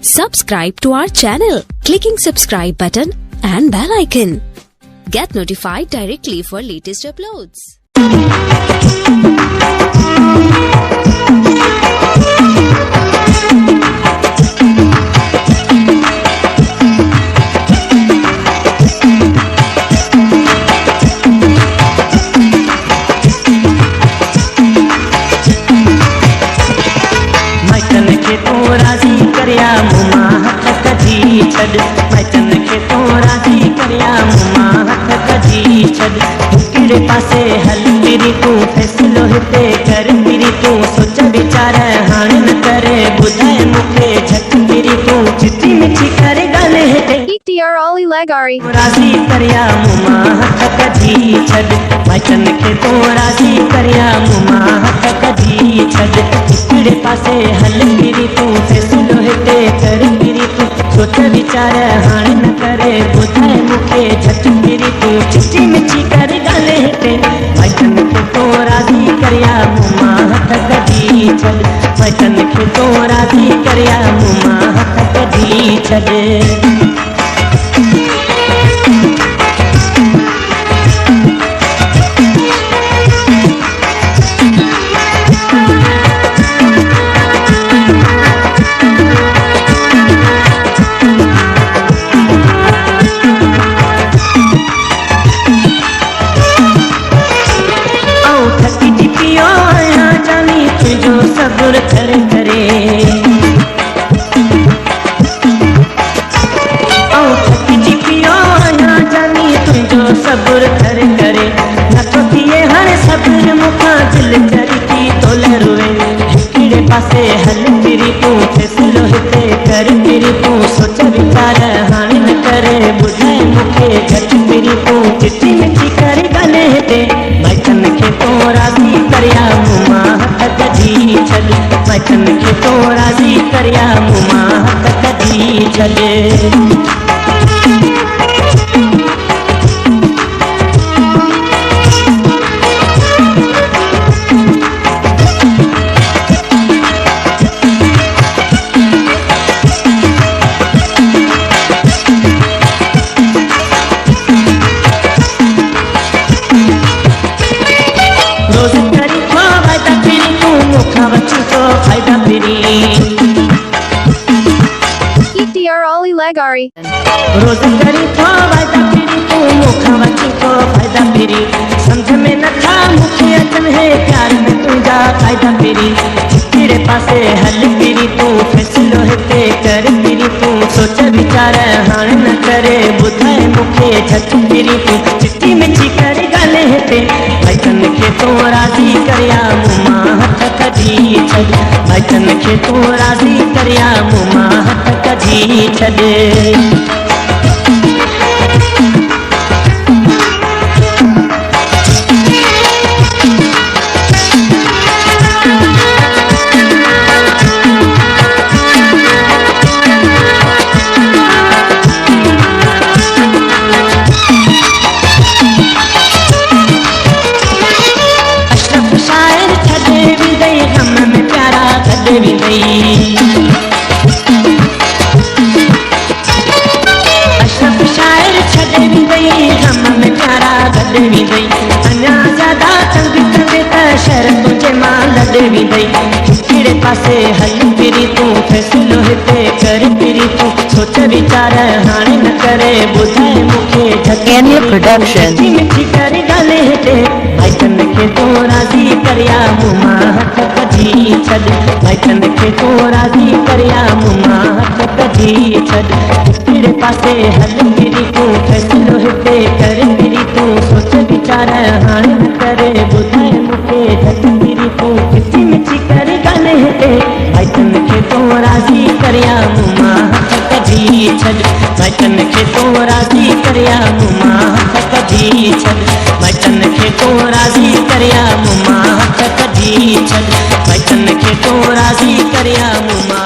Subscribe to our channel, clicking subscribe button and bell icon. Get notified directly for latest uploads. किड़े पासे हल मेरी तू फैसलो हिते कर मेरी तू सोच विचार हाणे न करे बुधाए मुखे झट मेरी तू चिट्ठी मिठी करे गाले हिते ETR Oli Legari राजी करिया मुमा हथ कजी छड वचन के तो राजी करिया मुमा हथ कजी छड किड़े पासे हल मेरी तू फैसलो हिते कर मेरी तू सोच विचार हाणे न करे बुधाए मुखे झट मेरी तू चिट्ठी मिठी करे गाले हिते वचन के तो राजी करिया मुमा हथ कजी छड वचन के तो राजी करिया मुमा हथ कजी छड सब्र करे करे थकी पियो ना जानी तुझो सब्र करे करे न तो थिए हर सब्र मुखा दिल चरती तोल रोए किड़े पासे हल मेरी तू फैसलो हिते कर मेरी तू सोच विचार हाणे न करे बुधाए मुखे झट मेरी तू चिट्ठी मिठी करे गाले हिते वचन के तो राजी करिया मुमा हथ कजी छड वचन के तो राजी करिया मुमा हथ कजी छड ETR Oli Legari रोज करी तो वादा फिरी तू मुखा बच्ची को फायदा फिरी समझ में न था मुझे अचन है प्यार में तुझा फायदा फिरी किड़े पासे हल फिरी तू फैसलो हिते कर फिरी तू सोच विचार हाणे न करे बुधाए मुखे झट फिरी तू चिट्ठी मिठी करे गाले हिते वचन के तो राजी करिया मुमा हथ कजी छड वचन के तो राजी करिया मुमा हथ कजी छड किड़े पासे हल फिरी तू फैसलो हिते कर फिरी तू सोच विचार हाणे न करे बुधाए मुखे Kenya Production मिठी करे गाले हिते वचन के तो राजी करिया मुमा हथ कजी छड वचन के तो राजी करिया मुमा हथ कजी छड किड़े पासे हल फिरी तू फैसलो हिते कर फिरी तू सोच विचार हाणे न करे बुधाए मुखे झट फिरी तू चिट्ठी मिठी करे गाले हिते वचन के तो राजी करिया मुमा हथ कजी छड वचन के तो राजी करिया मुमा हथ कजी छड वचन के तो राजी करिया मुमा हथ कजी छड वचन के तो राजी करिया मुमा